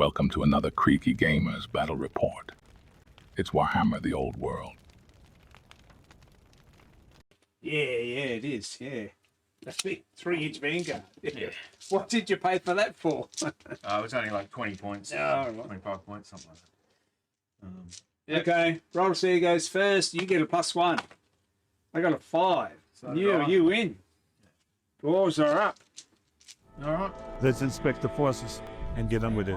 Welcome to another Creaky Gamers Battle Report. It's Warhammer the Old World. Yeah, it is, yeah. That's big 3-inch Vanguard. Yeah. What did you pay for that for? It was only like 20 points, 25 points, something like that. Okay, roll to see who goes first. You get a +1. I got a 5. So You win. Dwarves are up. All right. Let's inspect the forces and get on with it.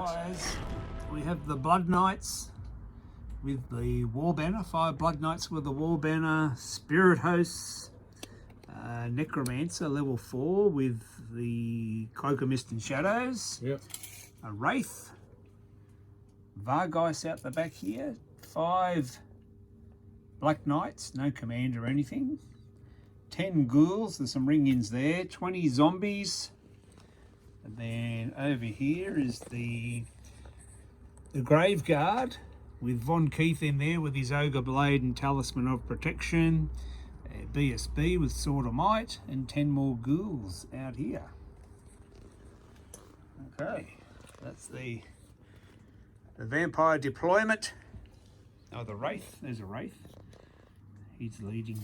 We have the Blood Knights with the War Banner. 5 Blood Knights with the War Banner. Spirit Hosts. Necromancer level 4 with the Cloak of Mist and Shadows. Yep. A Wraith. Vargeist out the back here. 5 Black Knights, no command or anything. 10 ghouls, there's some ring-ins there. 20 zombies. And then over here is the Grave Guard with Von Keith in there with his Ogre Blade and Talisman of Protection. BSB with Sword of Might and 10 more ghouls out here. Okay, that's the vampire deployment. Oh, the Wraith. There's a Wraith. He's leading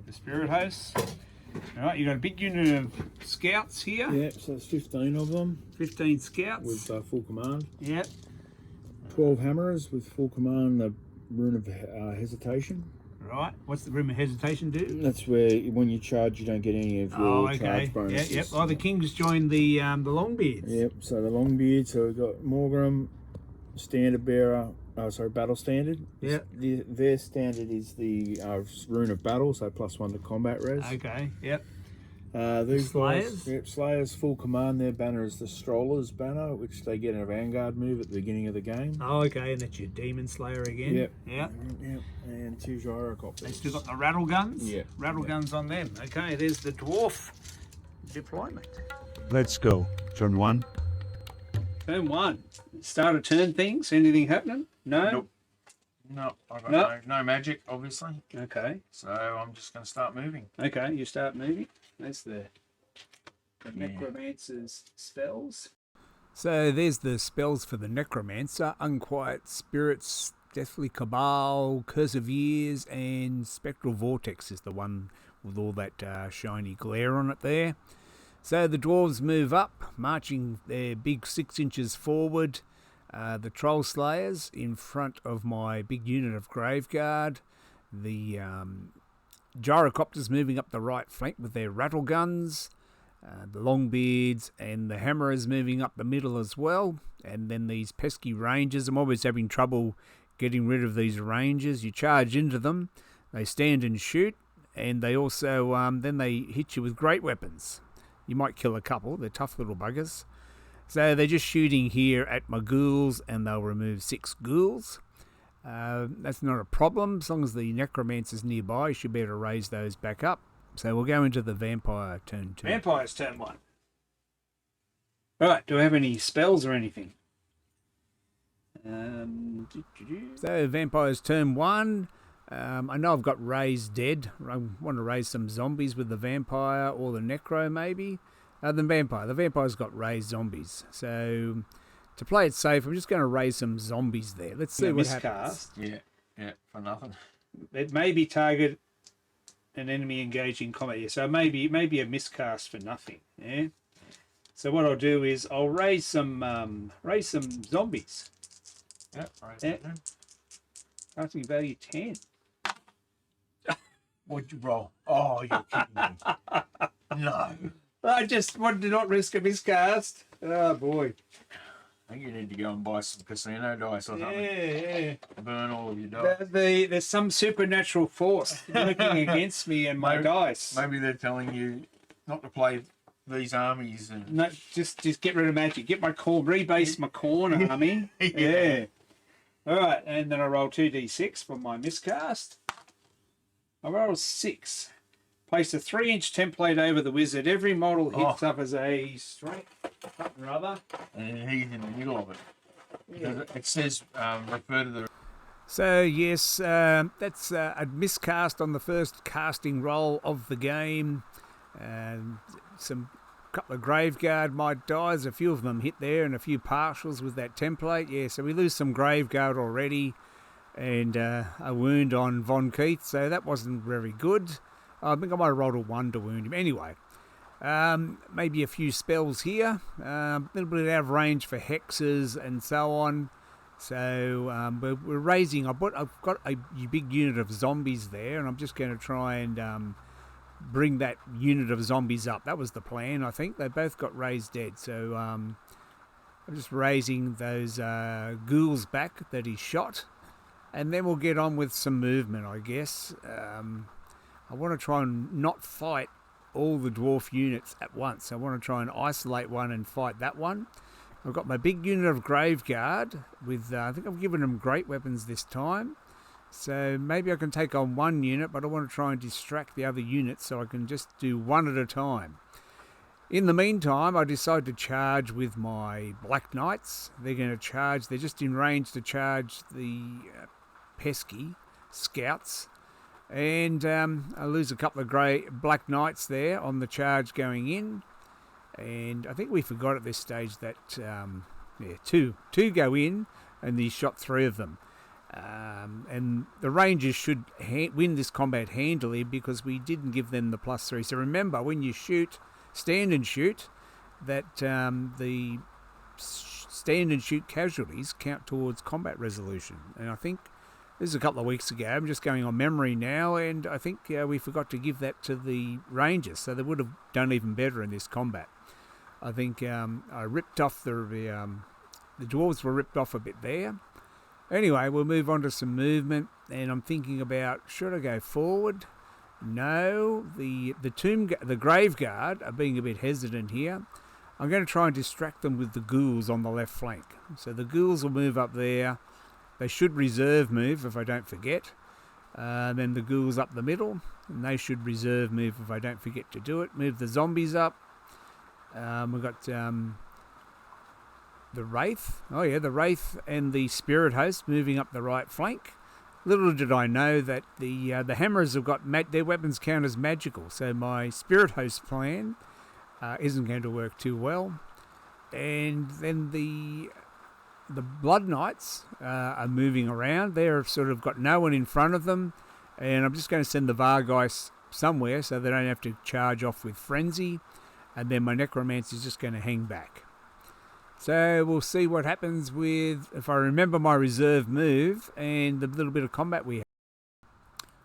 the Spirit Hosts. All right, you got a big unit of scouts here. Yep, so it's 15 of them 15 scouts. with full command. Yep. 12 hammerers with full command, the Rune of Hesitation. Right. What's the Room of Hesitation do? That's where when you charge, you don't get any of your charge bonuses. Yep. Oh, the Kings joined the Longbeards. Yep, so the Longbeard, so we've got Morgim, Standard Bearer, Battle Standard. Yep. Their standard is the Rune of Battle, so +1 to combat res. Okay. Yep. These Slayers? guys, yep, Slayers full command. Their banner is the Stroller's banner, which they get in a Vanguard move at the beginning of the game. Oh, okay, and that's your Demon Slayer again. Yep. Yep. Yep. And 2 Gyrocopters. They still got the rattle guns. Yeah. Rattle guns on them. Okay, there's the dwarf deployment. Let's go. Turn 1. Turn 1. Start of turn things. Anything happening? No. Nope. No, I've got no magic, obviously. Okay. So I'm just going to start moving. Okay, you start moving. That's the Necromancer's spells. So there's the spells for the Necromancer. Unquiet Spirits, Deathly Cabal, Curse of Years, and Spectral Vortex is the one with all that shiny glare on it there. So the dwarves move up, marching their big 6 inches forward. The Troll Slayers in front of my big unit of Graveguard. The Gyrocopters moving up the right flank with their rattle guns. The Longbeards and the Hammerers moving up the middle as well. And then these pesky Rangers. I'm always having trouble getting rid of these Rangers. You charge into them, they stand and shoot, and they also then they hit you with great weapons. You might kill a couple, they're tough little buggers. So they're just shooting here at my ghouls, and they'll remove 6 ghouls. That's not a problem. As long as the Necromancer's nearby, you should be able to raise those back up. So we'll go into the Vampire turn 2. Vampire's turn 1. Alright, do I have any spells or anything? So Vampire's turn 1. I know I've got Raise Dead. I want to raise some zombies with the Vampire or the Necro maybe. The Vampire. The Vampire's got raised zombies. So to play it safe, I'm just going to raise some zombies there. Let's see what happens. Yeah, for nothing. It may be target an enemy engaged in combat. Yeah, so maybe a miscast for nothing. Yeah. So what I'll do is I'll raise some zombies. Yep. Right. Yeah. Casting value 10. What'd you roll? Oh, you're kidding me. No. I just wanted to not risk a miscast. Oh boy. I think you need to go and buy some casino dice or something. Yeah. Burn all of your dice. There's some supernatural force working against me and my dice. Maybe they're telling you not to play these armies and no, just get rid of magic. Get my core, rebase my corn army. Yeah. All right, and then I roll 2d6 for my miscast. I roll 6. Place a 3-inch template over the wizard. Every model hits up as a strength or other. And he's in the middle of it. Yeah. It says refer to the... So, yes, that's a miscast on the first casting roll of the game. Some couple of Graveguard might die. There's a few of them hit there and a few partials with that template. Yeah, so we lose some Graveguard already and a wound on Von Keith, so that wasn't very good. I think I might have rolled a 1 to wound him. Anyway, maybe a few spells here. A little bit out of range for hexes and so on. So we're raising. I've got a big unit of zombies there, and I'm just going to try and bring that unit of zombies up. That was the plan, I think. They both got raised dead. So I'm just raising those ghouls back that he shot. And then we'll get on with some movement, I guess. I want to try and not fight all the dwarf units at once. I want to try and isolate one and fight that one. I've got my big unit of Graveguard with, I think I've given them great weapons this time. So maybe I can take on one unit, but I want to try and distract the other units so I can just do one at a time. In the meantime, I decide to charge with my Black Knights. They're going to charge, they're just in range to charge the pesky scouts. And I lose a couple of Black Knights there on the charge going in. And I think we forgot at this stage that, two go in, and he shot 3 of them. And the Rangers should win this combat handily because we didn't give them the +3. So remember, when you stand and shoot, that the stand and shoot casualties count towards combat resolution. And I think this is a couple of weeks ago. I'm just going on memory now, and I think we forgot to give that to the Rangers, so they would have done even better in this combat. I think I ripped off the dwarves were ripped off a bit there. Anyway, we'll move on to some movement, and I'm thinking about, should I go forward? No, the Graveguard are being a bit hesitant here. I'm going to try and distract them with the ghouls on the left flank. So the ghouls will move up there. They should reserve move if I don't forget. Then the ghouls up the middle, and they should reserve move if I don't forget to do it. Move the zombies up. We've got the Wraith. Oh yeah, the Wraith and the Spirit Host moving up the right flank. Little did I know that the Hammers have got their weapons count as magical, so my Spirit Host plan isn't going to work too well. And then the Blood Knights are moving around. They've sort of got no one in front of them, and I'm just going to send the Vargeist somewhere so they don't have to charge off with Frenzy, and then my Necromancer is just going to hang back. So we'll see what happens with, if I remember my reserve move and the little bit of combat we have.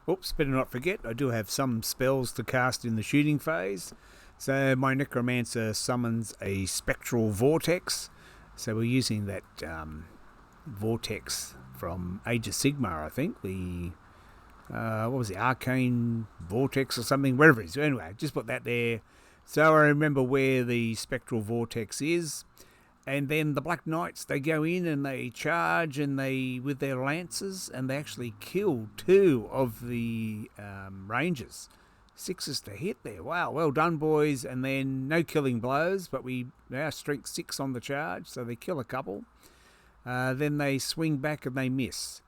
Oops, better not forget, I do have some spells to cast in the shooting phase. So my Necromancer summons a Spectral Vortex. So we're using that Vortex from Age of Sigmar, I think. The, what was it, Arcane Vortex or something, wherever it is. Anyway, just put that there. So I remember where the Spectral Vortex is. And then the Black Knights, they go in and they charge and they with their lances, and they actually kill 2 of the Rangers. 6s to hit there. Wow, well done, boys. And then no killing blows, but we now strength 6 on the charge, so they kill a couple. Then they swing back and they miss.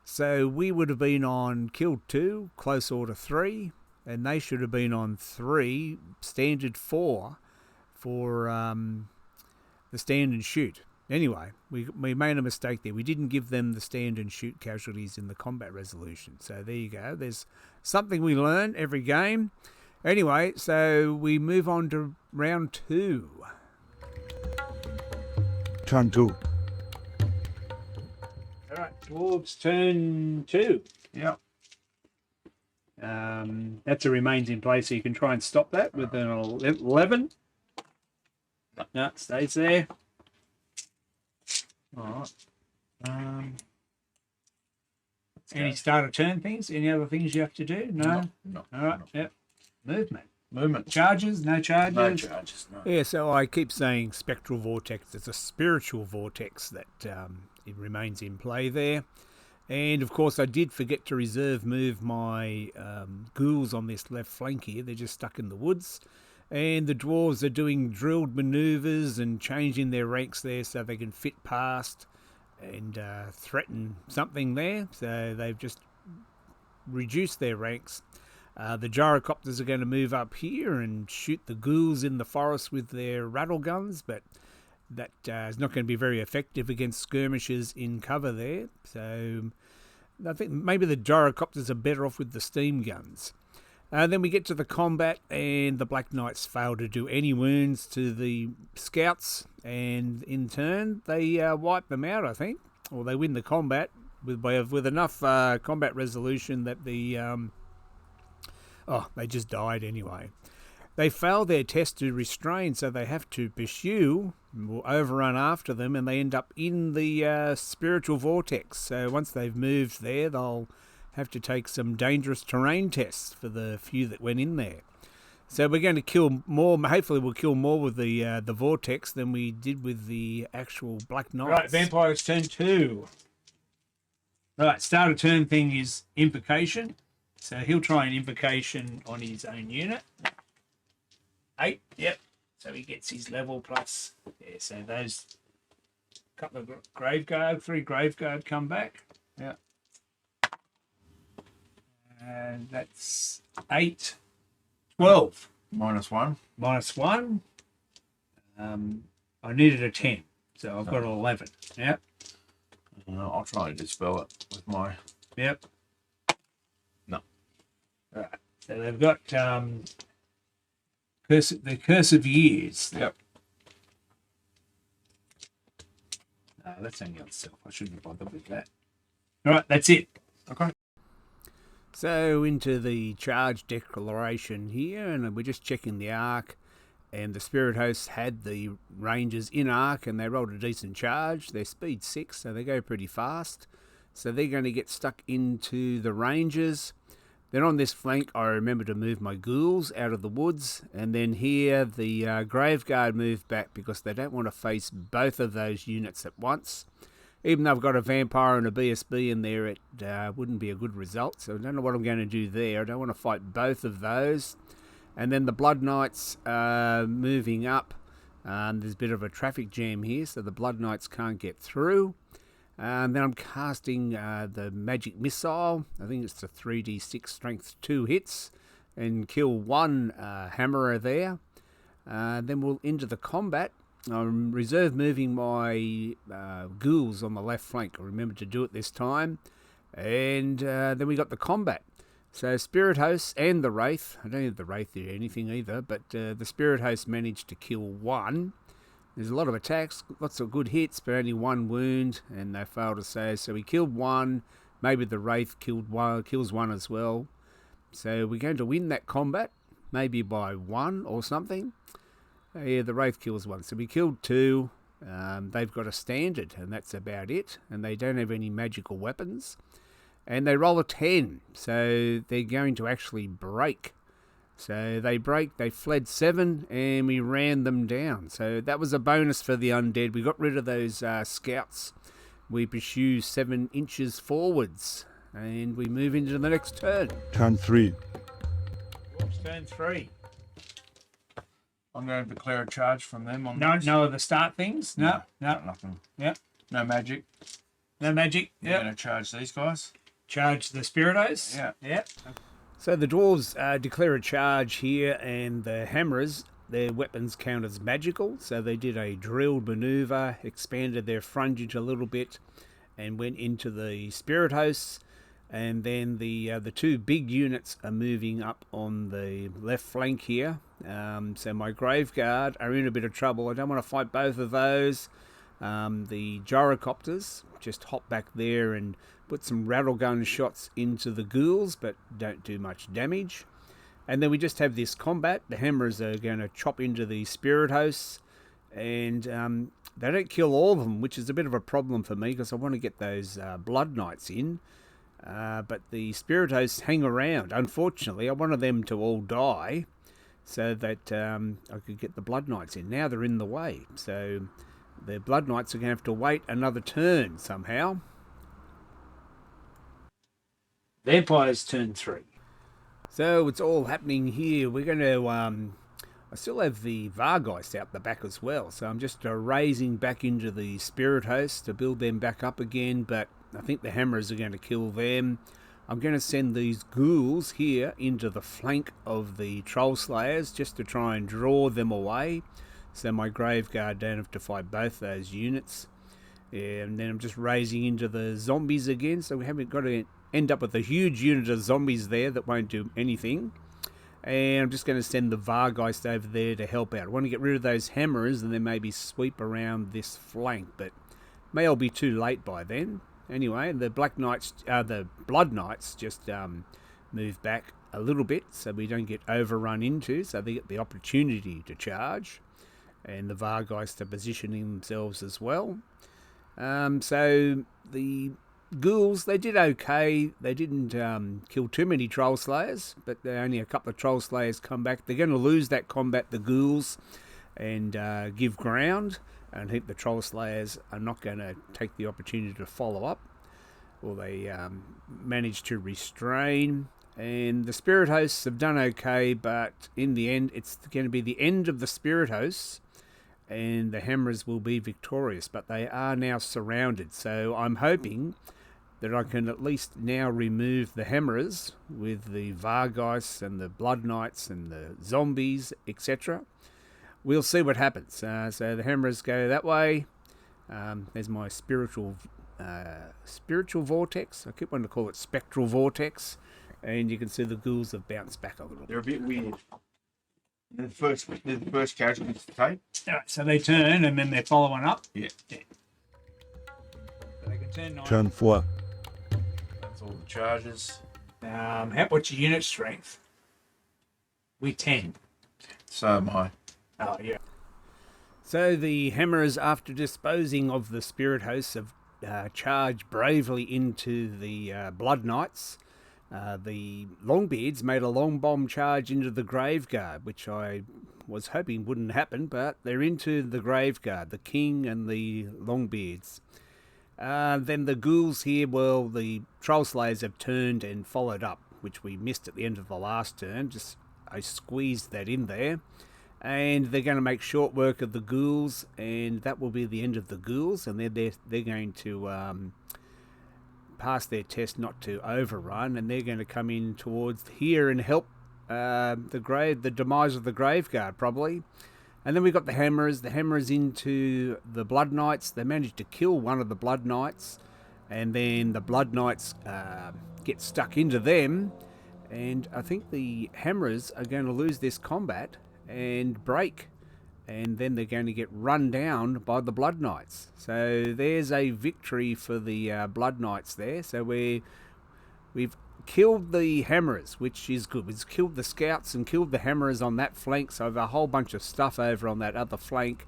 So we would have been on killed 2, close order 3, and they should have been on 3, standard 4 for the stand and shoot. Anyway, we made a mistake there. We didn't give them the stand and shoot casualties in the combat resolution. So there you go. There's something we learn every game. Anyway, so we move on to round 2. Turn 2. All right, Dwarves turn 2. Yeah. That's a remains in place, so you can try and stop that with an 11. No, it stays there. All right. Any start of turn things? Any other things you have to do? No? No. All right, yep. Movement. Charges? Charges? No charges? No charges, no. Yeah, so I keep saying Spectral Vortex. It's a spiritual vortex that it remains in play there. And, of course, I did forget to reserve move my ghouls on this left flank here. They're just stuck in the woods. And the dwarves are doing drilled manoeuvres and changing their ranks there so they can fit past and threaten something there. So they've just reduced their ranks. The gyrocopters are going to move up here and shoot the ghouls in the forest with their rattle guns, but that is not going to be very effective against skirmishers in cover there. So I think maybe the gyrocopters are better off with the steam guns. Then we get to the combat, and the Black Knights fail to do any wounds to the scouts, and in turn they wipe them out, I think, or they win the combat with enough combat resolution that they just died anyway. They fail their test to restrain, so they have to pursue or overrun after them, and they end up in the spiritual vortex. So once they've moved there, they'll have to take some dangerous terrain tests for the few that went in there. So we're going to kill more. Hopefully we'll kill more with the vortex than we did with the actual Black Knights. Right, Vampire's turn 2. Right, start of turn thing is Invocation. So he'll try an Invocation on his own unit. 8, yep. So he gets his level plus. Yeah, so those couple of Graveguard, 3 Graveguard come back. Yeah. And that's 8, 12. -1. -1. I needed a 10, so I've got an 11. Yep. I'll try and dispel it with my... Yep. No. Right. So they've got the Curse of Years. Yep. No, that's only on self. I shouldn't have bothered with that. All right, that's it. Okay. So into the charge declaration here, and we're just checking the arc, and the Spirit Hosts had the Rangers in arc, and they rolled a decent charge. They're speed 6, so they go pretty fast. So they're going to get stuck into the Rangers. Then on this flank, I remember to move my ghouls out of the woods, and then here the Graveguard move back because they don't want to face both of those units at once. Even though I've got a Vampire and a BSB in there, it wouldn't be a good result. So I don't know what I'm going to do there. I don't want to fight both of those. And then the Blood Knights moving up. There's a bit of a traffic jam here, so the Blood Knights can't get through. And then I'm casting the Magic Missile. I think it's the 3d6 strength 2 hits. And kill 1 Hammerer there. Then we'll into the combat. I'm reserve moving my ghouls on the left flank. I remember to do it this time. And then we got the combat. So Spirit Hosts and the Wraith. I don't think the Wraith did anything either, but the Spirit Hosts managed to kill 1. There's a lot of attacks, lots of good hits, but only 1 wound, and they failed to save. So we killed 1. Maybe the Wraith kills 1 as well. So we're going to win that combat, maybe by 1 or something. Yeah, the Wraith kills 1. So we killed 2. They've got a standard, and that's about it. And they don't have any magical weapons. And they roll a 10, so they're going to actually break. So they break, they fled 7, and we ran them down. So that was a bonus for the undead. We got rid of those scouts. We pursue 7 inches forwards, and we move into the next turn. Turn 3. Dwarfs turn 3. I'm going to declare a charge from them on No, this. no other start things? No. Nothing. Yep. No magic. No magic? I'm Yep. going to charge these guys. Charge the Spiritos? Yeah. Yep. So the Dwarves declare a charge here, and the Hammerers, their weapons count as magical. So they did a drilled maneuver, expanded their frontage a little bit, and went into the Spirit Hosts. And then the 2 big units are moving up on the left flank here. So my Graveguard are in a bit of trouble. I don't want to fight both of those. The Gyrocopters just hop back there and put some rattlegun shots into the ghouls, but don't do much damage. And then we just have this combat. The Hammers are going to chop into the Spirit Hosts, and they don't kill all of them, which is a bit of a problem for me because I want to get those Blood Knights in. But the Spirit Hosts hang around. Unfortunately, I wanted them to all die so that I could get the Blood Knights in. Now they're in the way, so the Blood Knights are going to have to wait another turn somehow. Vampires turn 3. So it's all happening here. We're going to... I still have the Vargeist out the back as well, so I'm just raising back into the Spirit Hosts to build them back up again, but I think the Hammers are going to kill them. I'm going to send these ghouls here into the flank of the Troll Slayers just to try and draw them away, so my Graveguard don't have to fight both those units. And then I'm just raising into the zombies again, so we haven't got to end up with a huge unit of zombies there that won't do anything. And I'm just going to send the Vargeist over there to help out. I want to get rid of those hammers and then maybe sweep around this flank, but may all be too late by then. Anyway, the the Blood Knights just move back a little bit so we don't get overrun into, so they get the opportunity to charge. And the Vargeist are positioning themselves as well. So the ghouls, they did okay. They didn't kill too many Troll Slayers, but only a couple of Troll Slayers come back. They're going to lose that combat, the ghouls, and give ground. And I think the Troll Slayers are not going to take the opportunity to follow up. Or they manage to restrain. And the Spirit Hosts have done okay, but in the end, it's going to be the end of the Spirit Hosts. And the Hammers will be victorious, but they are now surrounded. So I'm hoping that I can at least now remove the Hammerers with the Vargeists and the Blood Knights and the zombies, etc. We'll see what happens. So the Hammerers go that way. There's my spiritual vortex. I keep wanting to call it spectral vortex. And you can see the ghouls have bounced back a little. They're a bit weird. They're the first casualties to take. All right, so they turn and then they're following up. Yeah. So they can turn 9. Turn 4. That's all the charges. What's your unit strength? We 10. So am I. Oh, yeah. So the Hammerers, after disposing of the Spirit Hosts, have charged bravely into the Blood Knights. The Longbeards made a long bomb charge into the Graveguard, which I was hoping wouldn't happen, but they're into the Graveguard, the King and the Longbeards. Then the ghouls here, well, the Troll Slayers have turned and followed up, which we missed at the end of the last turn. I squeezed that in there. And they're going to make short work of the ghouls, and that will be the end of the ghouls, and they're going to pass their test not to overrun, and they're going to come in towards here and help the demise of the Graveguard, probably. And then we've got the Hammerers into the Blood Knights. They managed to kill one of the Blood Knights, and then the Blood Knights get stuck into them, and I think the Hammerers are going to lose this combat and break, and then they're going to get run down by the Blood Knights. So there's a victory for the Blood Knights there. So we've killed the Hammerers, which is good. We've killed the Scouts and killed the Hammerers on that flank, so I have a whole bunch of stuff over on that other flank.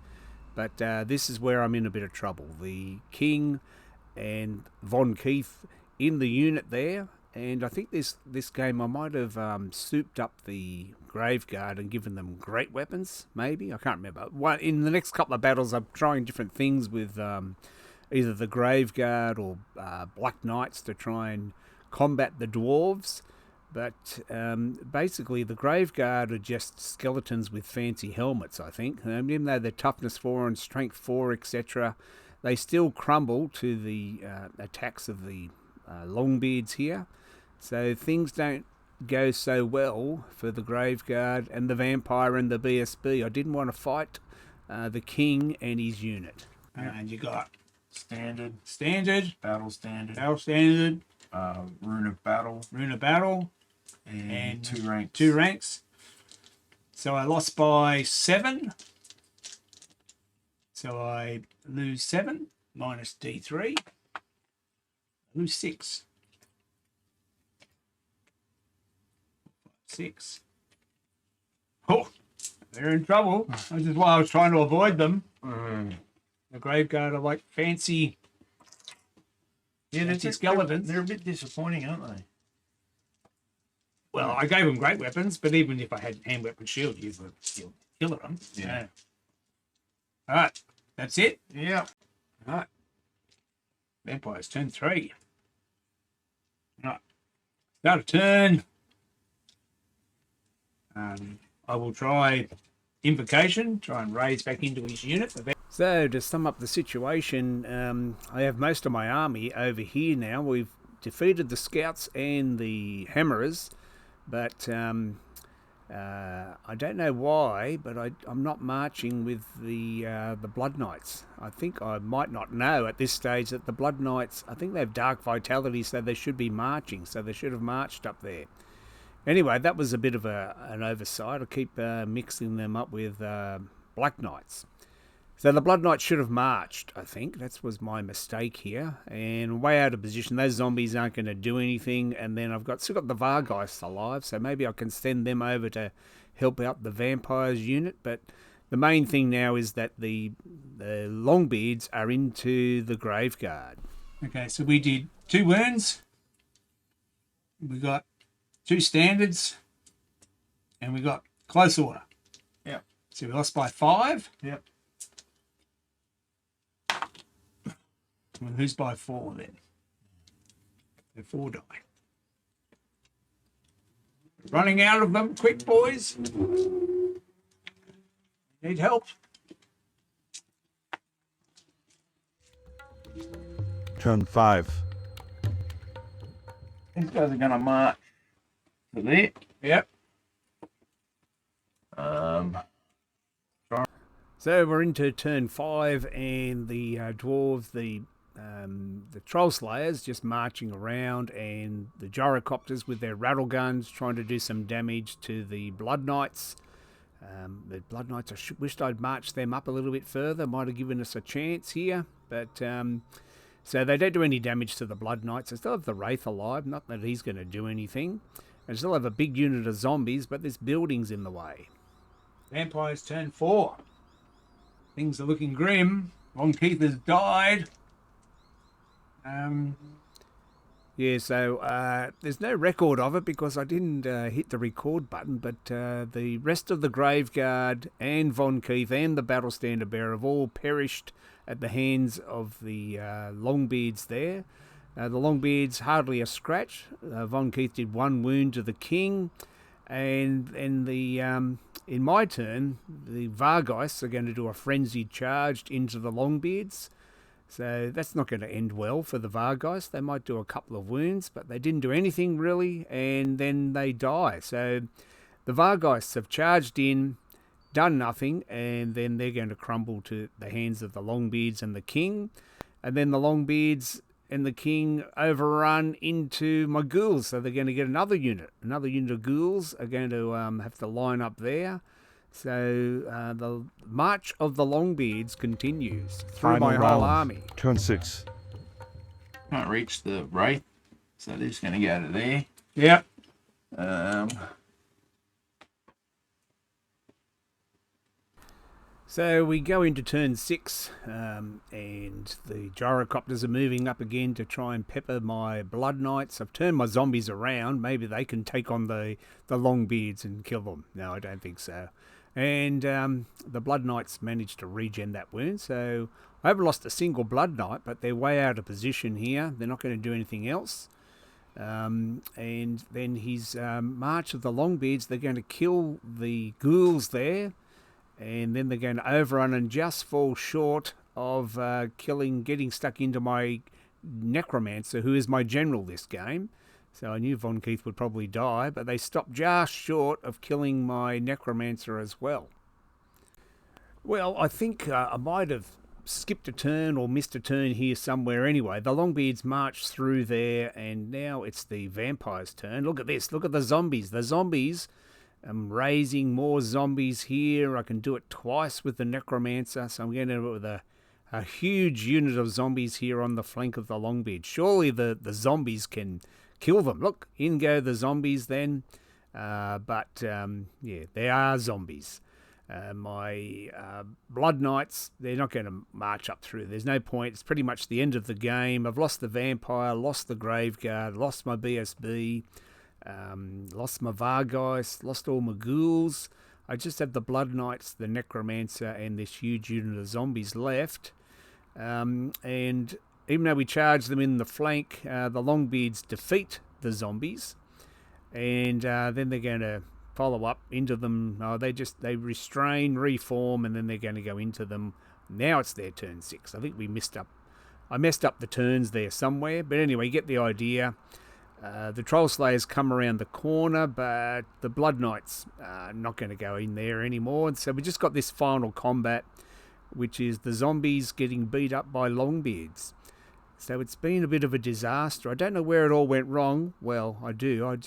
But this is where I'm in a bit of trouble. The King and Von Keith in the unit there. And I think this game I might have souped up the Graveguard and given them great weapons, maybe. I can't remember. In the next couple of battles, I'm trying different things with either the Graveguard or Black Knights to try and combat the Dwarves. But basically, the Graveguard are just skeletons with fancy helmets, I think. Even though they're toughness 4 and strength 4, etc., they still crumble to the attacks of the Longbeards here. So things don't go so well for the Graveguard and the Vampire and the BSB. I didn't want to fight the King and his unit. And you got Standard, battle standard, rune of battle, and 2 ranks. 2 ranks. So I lost by 7. So I lose 7 minus D3. I lose 6. 6. Oh, they're in trouble. This is why I was trying to avoid them. The Graveguard are like fancy. Yeah, fancy skeletons. They're a bit disappointing, aren't they? Well, I gave them great weapons, but even if I had hand weapon shield, you would still kill them. Yeah. All right, that's it. Yeah. All right. Vampires turn 3. All right. Start a turn. I will try Invocation, try and raise back into his unit. So to sum up the situation, I have most of my army over here now. We've defeated the scouts and the hammerers, but I don't know why, but I'm not marching with the Blood Knights. I think I might not know at this stage that the Blood Knights, I think they have Dark Vitality, so they should be marching, so they should have marched up there. Anyway, that was a bit of an oversight. I keep mixing them up with Black Knights. So the Blood Knights should have marched, I think. That was my mistake here. And way out of position. Those zombies aren't going to do anything. And then I've still got the Vargeists alive, so maybe I can send them over to help out the Vampires unit. But the main thing now is that the Longbeards are into the Graveguard. Okay, so we did 2 wounds. We got 2 standards. And we got close order. Yep. So we lost by 5. Yep. Well, who's by 4 then? So 4 die. Running out of them quick, boys. Need help? Turn 5. These guys are going to march to there. Yep. So we're into turn 5, and the dwarves, the troll slayers, just marching around, and the gyrocopters with their rattle guns trying to do some damage to the Blood Knights. The Blood Knights, I wished I'd marched them up a little bit further. Might have given us a chance here, but so they don't do any damage to the Blood Knights. I still have the Wraith alive, not that he's going to do anything. I still have a big unit of zombies, but this building's in the way. Vampires turn 4. Things are looking grim. Von Keith has died. Yeah, so there's no record of it because I didn't hit the record button, but the rest of the Graveguard and Von Keith and the Battle Standard Bearer have all perished at the hands of the Longbeards there. The Longbeards, hardly a scratch. Von Keith did 1 wound to the king, and in my turn, the Vargeists are going to do a frenzied charge into the Longbeards. So that's not going to end well for the Vargeists. They might do a couple of wounds, but they didn't do anything really, and then they die. So the Vargeists have charged in, done nothing, and then they're going to crumble to the hands of the Longbeards and the king. And then the Longbeards and the king overrun into my ghouls, so they're going to get another unit. Another unit of ghouls are going to have to line up there. So the march of the Longbeards continues through Final my round. whole army. Turn 6. Can't reach the Wraith, so they're just going to go to there. Yep. So we go into turn 6, and the gyrocopters are moving up again to try and pepper my Blood Knights. I've turned my zombies around. Maybe they can take on the Longbeards and kill them. No, I don't think so. And the Blood Knights managed to regen that wound, so I haven't lost a single Blood Knight, but they're way out of position here. They're not going to do anything else. And then his march of the Longbeards, they're going to kill the ghouls there. And then they're going to overrun and just fall short of getting stuck into my Necromancer, who is my general this game. So I knew Von Keith would probably die, but they stopped just short of killing my Necromancer as well. Well, I think I might have skipped a turn or missed a turn here somewhere anyway. The Longbeards marched through there, and now it's the Vampires' turn. Look at this. Look at the zombies. The zombies... I'm raising more zombies here. I can do it twice with the Necromancer, so I'm going to do it with a huge unit of zombies here on the flank of the Longbeard. Surely the zombies can kill them. Look, in go the zombies then. But yeah, they are zombies. My Blood Knights, they're not going to march up through. There's no point. It's pretty much the end of the game. I've lost the Vampire, lost the Graveguard, lost my BSB. Lost my Vargeist, lost all my ghouls. I just have the Blood Knights, the Necromancer, and this huge unit of zombies left. And even though we charge them in the flank, the Longbeards defeat the zombies. And then they're going to follow up into them. They restrain, reform, and then they're going to go into them. Now it's their turn 6. I think we missed up I messed up the turns there somewhere, but anyway, you get the idea. The Troll Slayers come around the corner, but the Blood Knights are not going to go in there anymore. And so we just got this final combat, which is the zombies getting beat up by Longbeards. So it's been a bit of a disaster. I don't know where it all went wrong. Well, I do.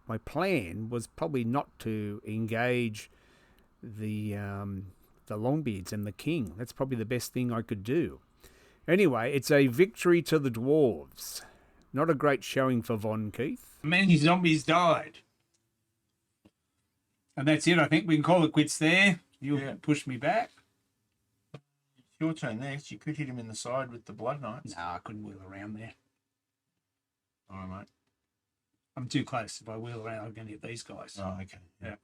My plan was probably not to engage the Longbeards and the King. That's probably the best thing I could do. Anyway, it's a victory to the Dwarves. Not a great showing for Von, Keith. Many zombies died. And that's it. I think we can call it quits there. You'll push me back. It's your turn next. You could hit him in the side with the Blood Knights. No, I couldn't wheel around there. All right, mate. I'm too close. If I wheel around, I'm going to hit these guys. Oh, okay. Yeah.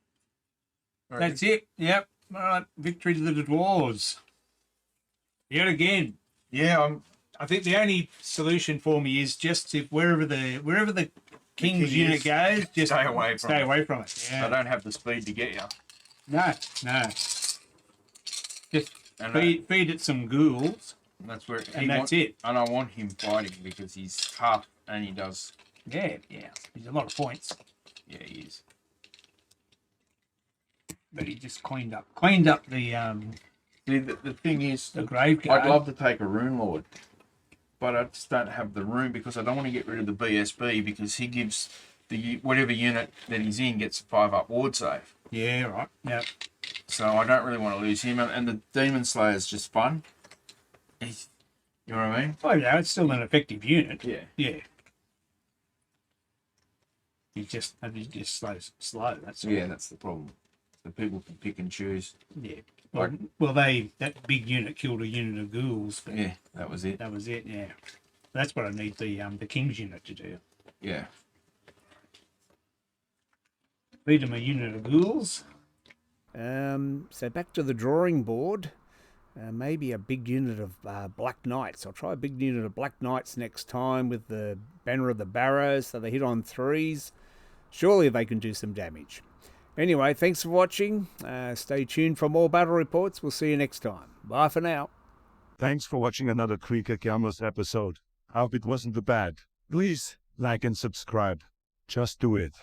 All right. That's it. Yep. All right. Victory to the Dwarves. Yet again. Yeah, I think the only solution for me is just to wherever the King's king unit is, goes, just stay away from stay it. away from it. I Yeah. don't have the speed to get you. No. Just And feed it some ghouls, that's where and that's it. And I want him fighting because he's tough and he does. Yeah. There's a lot of points, Yeah, he is. but he just cleaned up the See, the thing is, the grave guard. I'd love to take a Rune Lord, but I just don't have the rune because I don't want to get rid of the BSB because he gives whatever unit that he's in gets a 5-up ward save. Yeah. Right. Yep. So I don't really want to lose him. And the Demon Slayer is just fun. You know what I mean? Oh yeah, it's still an effective unit. Yeah. Yeah. He's just slow. That's all. Yeah, that's the problem. The people can pick and choose. Yeah. Well, that big unit killed a unit of ghouls. But Yeah, that was it. that was it. Yeah. That's what I need the King's unit to do. Yeah. Feed him a unit of ghouls. So back to the drawing board. Maybe a big unit of Black Knights. I'll try a big unit of Black Knights next time with the Banner of the Barrows, so they hit on 3s. Surely they can do some damage. Anyway, thanks for watching. Stay tuned for more battle reports. We'll see you next time. Bye for now. Thanks for watching another Creaker Cameras episode. Hope it wasn't too bad. Please like and subscribe. Just do it.